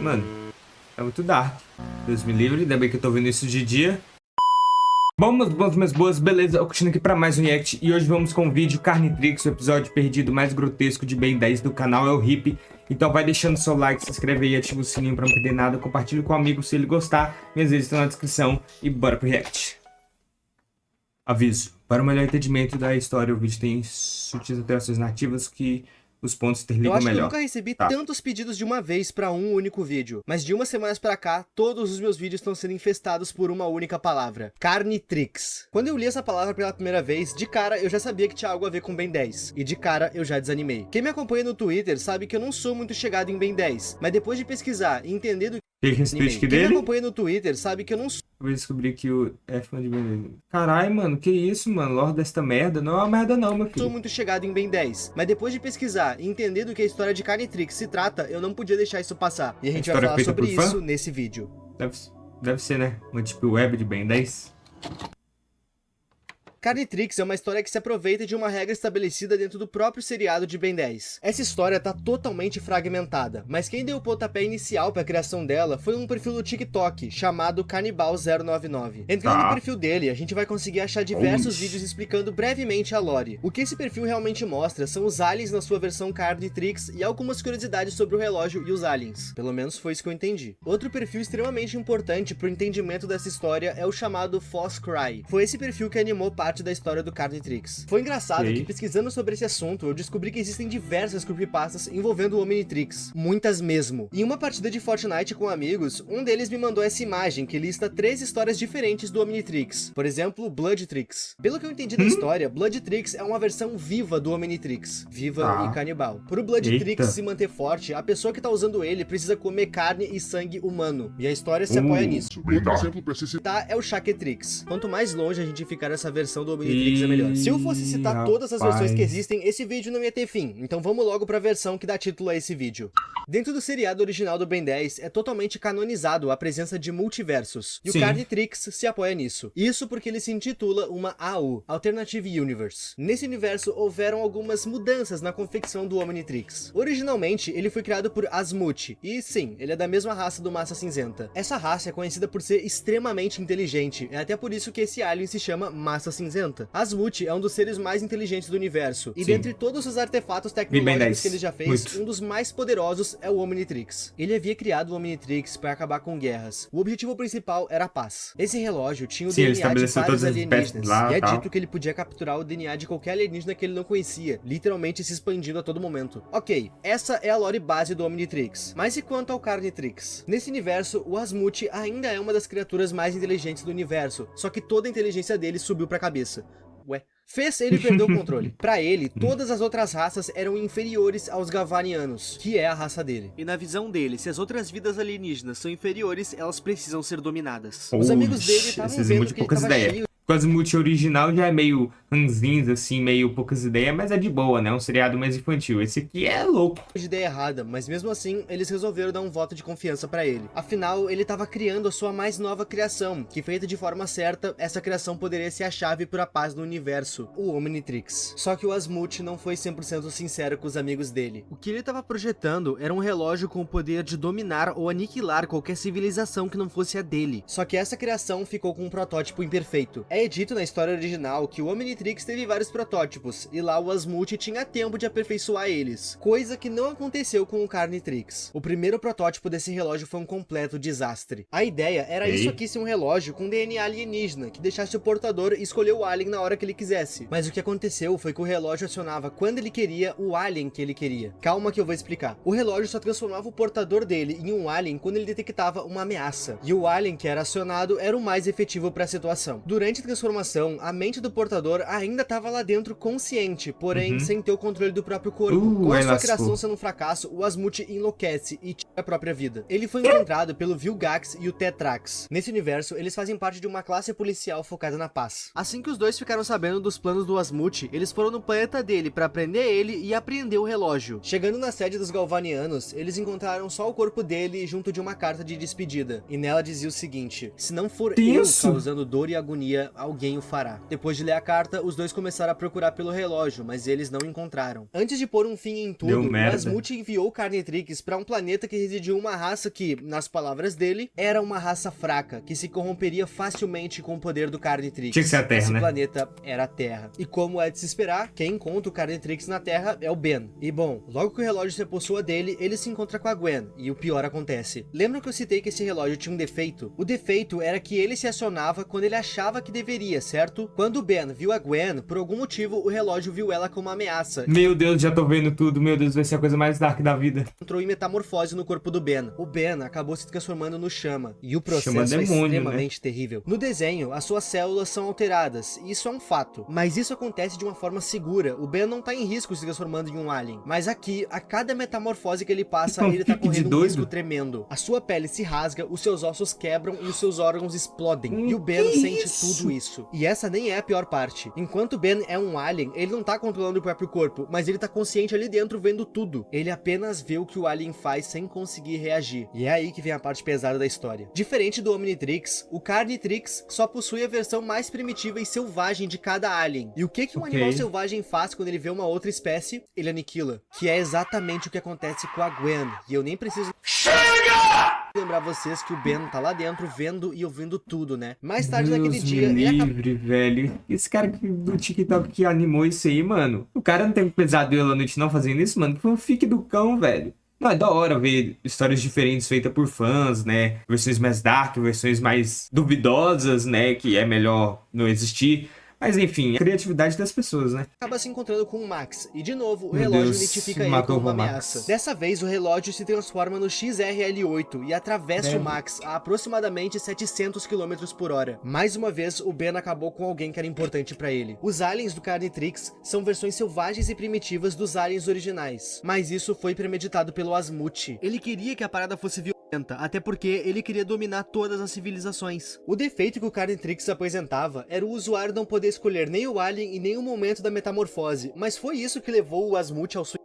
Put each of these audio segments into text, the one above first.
Mano, é muito dark. Deus me livre, ainda bem que eu tô vendo isso de dia. Bom, meus bons, minhas boas, beleza? Eu continuo aqui pra mais um react e hoje vamos com o vídeo Carnitrix, o episódio perdido mais grotesco de Ben 10 do canal é o Hip. Então vai deixando seu like, se inscreve aí, ativa o sininho pra não perder nada, compartilha com o amigo se ele gostar, minhas redes estão na descrição e bora pro react. Aviso, para o melhor entendimento da história, o vídeo tem sutis alterações narrativas que os pontos interligam Eu acho melhor. que eu nunca recebi tantos pedidos de uma vez pra um único vídeo, mas de umas semanas pra cá, todos os meus vídeos estão sendo infestados por uma única palavra: Carnitrix. Quando eu li essa palavra pela primeira vez, de cara eu já sabia que tinha algo a ver com Ben 10, e de cara eu já desanimei. Quem me acompanha no Twitter sabe que eu não sou muito chegado em Ben 10, mas depois de pesquisar e entender do Que speech Quem dele? me acompanha no Twitter sabe que eu não sou Eu descobri que o é fã de Ben 10. Carai, mano, que isso, mano? Lorde desta merda? Não é uma merda não, meu filho. muito chegado em Ben 10, mas depois de pesquisar e entender do que a história de Carnitrix se trata, eu não podia deixar isso passar. E a gente vai História falar feita sobre por fã? isso nesse vídeo. Deve ser, né? Uma deep web de Ben 10. Carnitrix é uma história que se aproveita de uma regra estabelecida dentro do próprio seriado de Ben 10. Essa história tá totalmente fragmentada, mas quem deu o pontapé inicial para a criação dela foi um perfil do TikTok chamado Canibal099. Entrando no perfil dele, a gente vai conseguir achar diversos vídeos explicando brevemente a lore. O que esse perfil realmente mostra são os aliens na sua versão Carnitrix e algumas curiosidades sobre o relógio e os aliens. Pelo menos foi isso que eu entendi. Outro perfil extremamente importante pro entendimento dessa história é o chamado Foss Cry. Foi esse perfil que animou parte da história do Carnitrix. Foi engraçado que pesquisando sobre esse assunto, eu descobri que existem diversas creepypastas envolvendo o Omnitrix. Muitas mesmo. Em uma partida de Fortnite com amigos, um deles me mandou essa imagem que lista 3 histórias diferentes do Omnitrix. Por exemplo, Bloodtrix. Pelo que eu entendi da história, Bloodtrix é uma versão viva do Omnitrix. Viva e canibal. Para o Bloodtrix se manter forte, a pessoa que tá usando ele precisa comer carne e sangue humano. E a história se apoia nisso. Outro exemplo pra se citar é o Shaketrix. Quanto mais longe a gente ficar dessa versão do Omnitrix é melhor. Se eu fosse citar todas as versões que existem, esse vídeo não ia ter fim. Então vamos logo pra versão que dá título a esse vídeo. Dentro do seriado original do Ben 10, é totalmente canonizado a presença de multiversos. E o Carnitrix se apoia nisso. Isso porque ele se intitula uma AU, Alternative Universe. Nesse universo, houveram algumas mudanças na confecção do Omnitrix. Originalmente, ele foi criado por Asmuth. E sim, ele é da mesma raça do Massa Cinzenta. Essa raça é conhecida por ser extremamente inteligente. É até por isso que esse alien se chama Massa Cinzenta. Asmuth é um dos seres mais inteligentes do universo. E dentre todos os artefatos tecnológicos que ele já fez, um dos mais poderosos é o Omnitrix. Ele havia criado o Omnitrix para acabar com guerras. O objetivo principal era a paz. Esse relógio tinha o DNA de vários alienígenas. E é dito que ele podia capturar o DNA de qualquer alienígena que ele não conhecia, literalmente se expandindo a todo momento. Ok, essa é a lore base do Omnitrix. Mas e quanto ao Carnitrix? Nesse universo, o Asmuth ainda é uma das criaturas mais inteligentes do universo, só que toda a inteligência dele subiu pra cabeça. Ué. Fez ele perder o controle. Pra ele, todas as outras raças eram inferiores aos Gavanianos, que é a raça dele. E na visão dele, se as outras vidas alienígenas são inferiores, elas precisam ser dominadas. Os amigos dele estavam vendo que ele tava cheio. Quase multi original já é meio ranzinza, assim, meio poucas ideias, mas é de boa, né? Um seriado mais infantil. Esse aqui é louco. De ideia errada, mas mesmo assim, eles resolveram dar um voto de confiança pra ele. Afinal, ele tava criando a sua mais nova criação, que feita de forma certa, essa criação poderia ser a chave para a paz no universo, o Omnitrix. Só que o Asmuth não foi 100% sincero com os amigos dele. O que ele tava projetando era um relógio com o poder de dominar ou aniquilar qualquer civilização que não fosse a dele. Só que essa criação ficou com um protótipo imperfeito. É dito na história original que o Omnitrix teve vários protótipos, e lá o Asmuth tinha tempo de aperfeiçoar eles, coisa que não aconteceu com o Carnitrix. O primeiro protótipo desse relógio foi um completo desastre. A ideia era isso aqui ser um relógio com DNA alienígena, que deixasse o portador escolher o alien na hora que ele quisesse. Mas o que aconteceu foi que o relógio acionava quando ele queria o alien que ele queria. Calma que eu vou explicar. O relógio só transformava o portador dele em um alien quando ele detectava uma ameaça, e o alien que era acionado era o mais efetivo para a situação. Durante a transformação, a mente do portador ainda estava lá dentro consciente, porém sem ter o controle do próprio corpo. Com a sua criação sendo um fracasso, o Asmuth enlouquece e tira a própria vida. Ele foi encontrado pelo Vilgax e o Tetrax. Nesse universo, eles fazem parte de uma classe policial focada na paz. Assim que os dois ficaram sabendo dos planos do Asmuth, eles foram no planeta dele para prender ele e apreender o relógio. Chegando na sede dos Galvanianos, eles encontraram só o corpo dele junto de uma carta de despedida. E nela dizia o seguinte: se não for eu causando dor e agonia, alguém o fará. Depois de ler a carta, volta, os dois começaram a procurar pelo relógio, mas eles não encontraram. Antes de pôr um fim em Deu tudo, o merda. Asmut enviou o Carnitrix para um planeta que residiu uma raça que, nas palavras dele, era uma raça fraca, que se corromperia facilmente com o poder do Carnitrix. Tinha que ser a Terra, Esse né? planeta era a Terra. E como é de se esperar, quem encontra o Carnitrix na Terra é o Ben. E bom, logo que o relógio se apossua dele, ele se encontra com a Gwen, e o pior acontece. Lembram que eu citei que esse relógio tinha um defeito? O defeito era que ele se acionava quando ele achava que deveria, certo? Quando o Ben viu a Gwen, por algum motivo o relógio viu ela como uma ameaça. Meu Deus, já tô vendo tudo. Meu Deus, vai ser a coisa mais dark da vida. Entrou em metamorfose no corpo do Ben. O Ben acabou se transformando no Chama, e o processo Chama é demônio, extremamente terrível. No desenho, as suas células são alteradas, e isso é um fato. Mas isso acontece de uma forma segura. O Ben não tá em risco se transformando em um alien. Mas aqui, a cada metamorfose que ele passa, Então, ele tá fique de correndo um doido. risco tremendo. A sua pele se rasga, os seus ossos quebram e os seus órgãos explodem. E o Ben Que sente isso? tudo isso. E essa nem é a pior parte. Enquanto o Ben é um alien, ele não tá controlando o próprio corpo, mas ele tá consciente ali dentro vendo tudo. Ele apenas vê o que o alien faz sem conseguir reagir. E é aí que vem a parte pesada da história. Diferente do Omnitrix, o Carnitrix só possui a versão mais primitiva e selvagem de cada alien. E o que um Ok. animal selvagem faz quando ele vê uma outra espécie? Ele aniquila. Que é exatamente o que acontece com a Gwen. E eu nem preciso lembrar vocês que o Ben tá lá dentro vendo e ouvindo tudo, né? Mais tarde naquele Deus dia, me ele acabou livre, velho. Esse cara do TikTok que animou isso aí, mano. O cara não tem pesadelo à noite não fazendo isso, mano. Foi um fique do cão, velho. Não, é da hora ver histórias diferentes feitas por fãs, né? Versões mais dark, versões mais duvidosas, né? Que é melhor não existir. Mas enfim, a criatividade das pessoas, né? acaba se encontrando com o Max, e de novo o Meu relógio Deus, identifica ele matou como uma o Max. ameaça. Dessa vez o relógio se transforma no XRL8 e atravessa o Credo. Max a aproximadamente 700 km por hora. Mais uma vez o Ben acabou com alguém que era importante pra ele. Os aliens do Carnitrix são versões selvagens e primitivas dos aliens originais, mas isso foi premeditado pelo Asmut. Ele queria que a parada fosse violenta, até porque ele queria dominar todas as civilizações. O defeito que o Carnitrix apresentava era o usuário não poder escolher nem o alien e nem o momento da metamorfose, mas foi isso que levou o Asmut ao suicídio?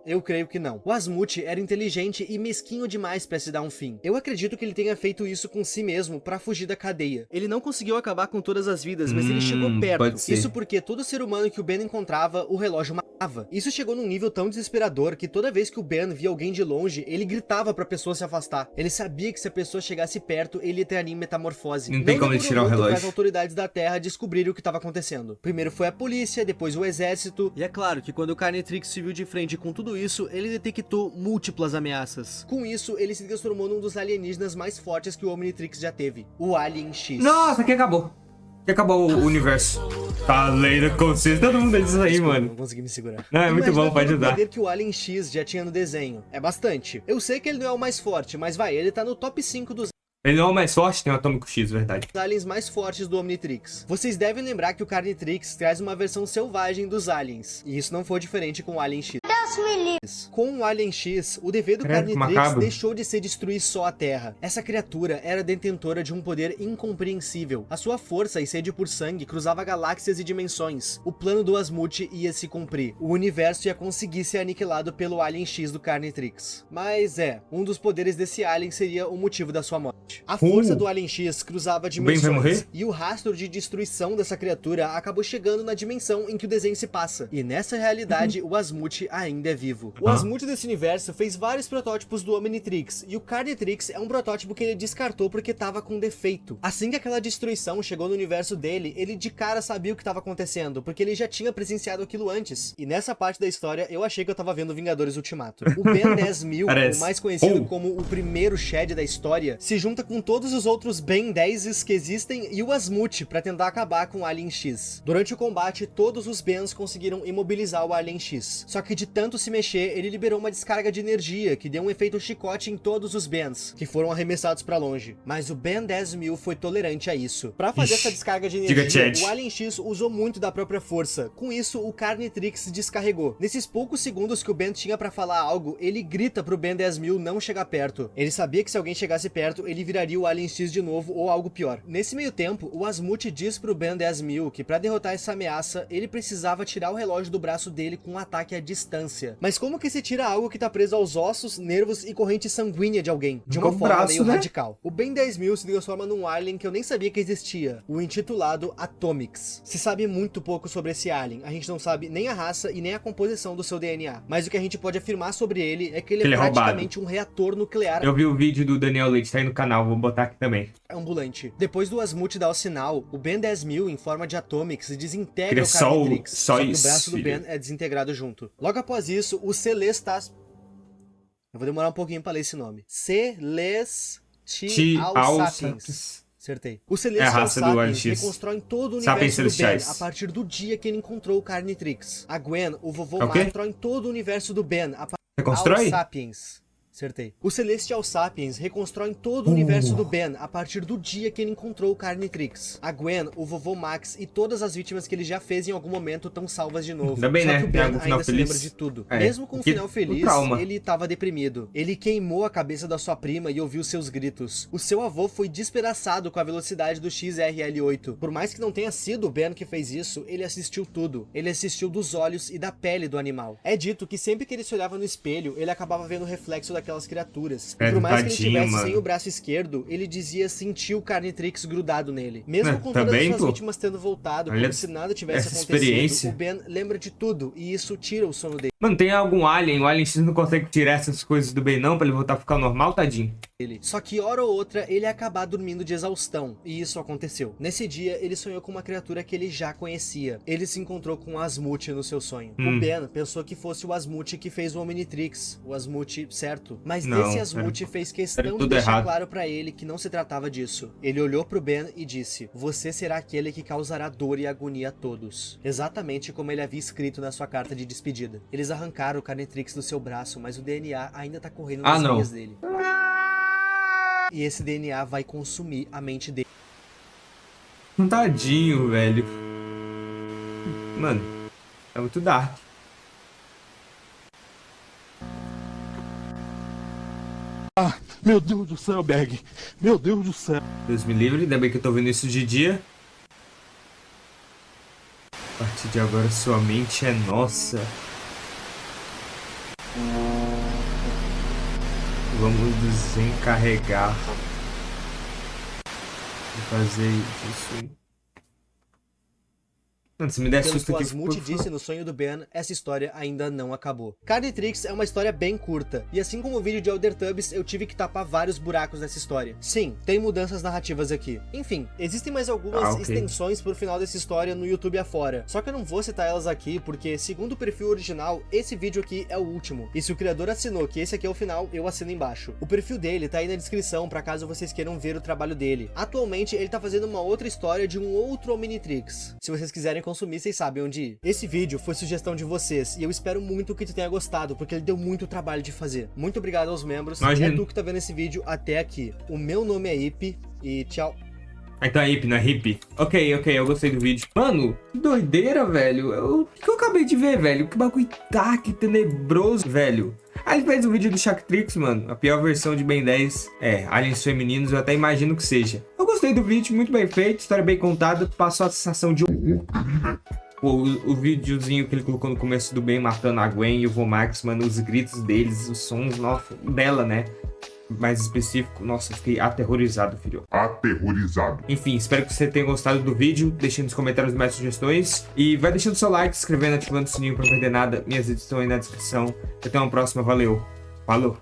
Eu creio que não. O Asmut era inteligente e mesquinho demais pra se dar um fim. Eu acredito que ele tenha feito isso com si mesmo pra fugir da cadeia. Ele não conseguiu acabar com todas as vidas, mas ele chegou perto. pode ser. Isso porque todo ser humano que o Ben encontrava, o relógio matava. Isso chegou num nível tão desesperador que toda vez que o Ben via alguém de longe, ele gritava pra pessoa se afastar. Ele sabia que se a pessoa chegasse perto, ele entraria em metamorfose. Não tem como ele demorou tirar o muito relógio. para as autoridades da Terra descobrirem o que estava acontecendo. Primeiro foi a polícia, depois o exército. E é claro que quando o Carnitrix se viu de frente com tudo isso, ele detectou múltiplas ameaças. Com isso, ele se transformou num dos alienígenas mais fortes que o Omnitrix já teve, o Alien X. Nossa, aqui acabou. Aqui acabou o universo. Tá lendo consciência, todo mundo diz isso aí, Desculpa, mano. não consegui me segurar. Não, é muito Imagina bom, pode todo o ajudar. poder que o Alien X já tinha no desenho. É bastante. Eu sei que ele não é o mais forte, mas vai, ele tá no top 5 dos Ele não é o mais forte, tem o Atômico X, verdade. aliens mais fortes do Omnitrix. Vocês devem lembrar que o Carnitrix traz uma versão selvagem dos aliens, e isso não foi diferente com o Alien X. Com o Alien X, o dever do Credo, que Carnitrix macabro. deixou de ser destruir só a Terra. Essa criatura era detentora de um poder incompreensível. A sua força e sede por sangue cruzava galáxias e dimensões. O plano do Asmut ia se cumprir. O universo ia conseguir ser aniquilado pelo Alien X do Carnitrix. Mas um dos poderes desse alien seria o motivo da sua morte. A força do Alien X cruzava Ben vai dimensões, morrer? e o rastro de destruição dessa criatura acabou chegando na dimensão em que o desenho se passa. E nessa realidade, o Asmut ainda é vivo. O Asmut desse universo fez vários protótipos do Omnitrix, e o Carnitrix é um protótipo que ele descartou porque tava com defeito. Assim que aquela destruição chegou no universo dele, ele de cara sabia o que estava acontecendo, porque ele já tinha presenciado aquilo antes. E nessa parte da história, eu achei que eu tava vendo Vingadores Ultimato. O Ben 10.000, Parece. o mais conhecido como o primeiro Shed da história, se junta com todos os outros Ben 10s que existem e o Asmut pra tentar acabar com o Alien X. Durante o combate, todos os Bens conseguiram imobilizar o Alien X. Só que de tanto se mexer, ele liberou uma descarga de energia que deu um efeito chicote em todos os Bens, que foram arremessados pra longe. Mas o Ben 10.000 foi tolerante a isso. Pra fazer essa descarga de diga, energia, Chad. o Alien X usou muito da própria força. Com isso, o Carnitrix descarregou. Nesses poucos segundos que o Ben tinha pra falar algo, ele grita pro Ben 10.000 não chegar perto. Ele sabia que se alguém chegasse perto, ele viraria o Alien X de novo ou algo pior. Nesse meio tempo, o Asmut diz pro Ben 10.000 que pra derrotar essa ameaça, ele precisava tirar o relógio do braço dele com um ataque à distância. óssea. Mas como que se tira algo que tá preso aos ossos, nervos e corrente sanguínea de alguém? De Com uma o forma braço, meio né? radical. O Ben 10.000 se transforma num alien que eu nem sabia que existia, o intitulado Atomics. Se sabe muito pouco sobre esse alien, a gente não sabe nem a raça e nem a composição do seu DNA. Mas o que a gente pode afirmar sobre ele é que ele é praticamente um reator nuclear Eu vi o vídeo do Daniel Leite, tá aí no canal, vou botar aqui também. ambulante. Depois do Asmut dar o sinal, o Ben 10.000 em forma de Atomics desintegra Queria o Carnitrix, só só que o isso, braço do filho. Ben é desintegrado junto. Logo após isso, o Celestas... Eu vou demorar um pouquinho pra ler esse nome. Celestial Sapiens. Acertei. O É a Celestial raça do Sapiens LX. reconstrói todo o Sapiens universo do Ben celestiais. a partir do dia que ele encontrou o Carnitrix. A Gwen, o vovô É o quê? Martron, todo o universo do Ben a partir Reconstrói? do Sapiens. Acertei. O Celestial Sapiens reconstrói todo o universo do Ben a partir do dia que ele encontrou o Carnitrix. A Gwen, o vovô Max e todas as vítimas que ele já fez em algum momento estão salvas de novo. Ainda bem, Só né? que o Tem Ben algum final ainda se feliz. lembra de tudo. É, Mesmo com um porque final o feliz, trauma. ele estava deprimido. Ele queimou a cabeça da sua prima e ouviu seus gritos. O seu avô foi despedaçado com a velocidade do XRL-8. Por mais que não tenha sido o Ben que fez isso, ele assistiu tudo. Ele assistiu dos olhos e da pele do animal. É dito que sempre que ele se olhava no espelho, ele acabava vendo o reflexo daquelas criaturas. E por mais que ele tadinho, tivesse mano. sem o braço esquerdo, ele dizia sentir o Carnitrix grudado nele. Mesmo com todas as também, suas pô. vítimas tendo voltado, Olha como se nada tivesse essa acontecido, experiência. o Ben lembra de tudo, e isso tira o sono dele. Mano, tem algum alien? O alien X não consegue tirar essas coisas do bem não, pra ele voltar a ficar normal, tadinho? Só que hora ou outra ele ia acabar dormindo de exaustão, e isso aconteceu. Nesse dia, ele sonhou com uma criatura que ele já conhecia. Ele se encontrou com o Asmut no seu sonho. O Ben pensou que fosse o Asmut que fez o Omnitrix, o Asmut certo. Mas Não, esse Asmut fez era questão de tudo deixar errado. claro pra ele que não se tratava disso. Ele olhou pro Ben e disse: "Você será aquele que causará dor e agonia a todos." Exatamente como ele havia escrito na sua carta de despedida. Eles arrancaram o Carnitrix do seu braço, mas o DNA ainda tá correndo nas não. veias dele. E esse DNA vai consumir a mente dele. Tadinho, velho. Mano, é muito dark. Meu Deus do céu, Berg. Meu Deus do céu. Deus me livre, ainda bem que eu tô vendo isso de dia. A partir de agora, sua mente é nossa. Vamos desencarregar de fazer isso. Mano, se me der Pelo susto que o aqui, Asmut disse no sonho do Ben, essa história ainda não acabou. Carnitrix é uma história bem curta, e assim como o vídeo de Elder Tubs, eu tive que tapar vários buracos nessa história. Sim, tem mudanças narrativas aqui. Enfim, existem mais algumas extensões pro final dessa história no YouTube afora, só que eu não vou citar elas aqui, porque segundo o perfil original, esse vídeo aqui é o último, e se o criador assinou que esse aqui é o final, eu assino embaixo. O perfil dele tá aí na descrição, pra caso vocês queiram ver o trabalho dele. Atualmente, ele tá fazendo uma outra história de um outro Omnitrix. Se vocês quiserem consumir, vocês sabem onde ir. Esse vídeo foi sugestão de vocês e eu espero muito que tu tenha gostado, porque ele deu muito trabalho de fazer. Muito obrigado aos membros. Imagina. É tu que tá vendo esse vídeo até aqui. O meu nome é Ip e tchau. Ah, então é hip, não é hip? Ok, eu gostei do vídeo. Mano, que doideira, velho. O que eu acabei de ver, velho? Que bagulho tá, que tenebroso, velho. Aí ele fez o vídeo do Shactrix, mano. A pior versão de Ben 10. É, aliens femininos, eu até imagino que seja. Eu gostei do vídeo, muito bem feito, história bem contada. Passou a sensação de... O videozinho que ele colocou no começo do Ben matando a Gwen e o Vomax, mano, os gritos deles, os sons, nossa, dela, né? Mais específico, nossa, eu fiquei aterrorizado, filho. Aterrorizado. Enfim, espero que você tenha gostado do vídeo. Deixe nos comentários mais sugestões. E vai deixando seu like, se inscrevendo, ativando o sininho pra não perder nada. Minhas redes estão aí na descrição. Até uma próxima, valeu. Falou.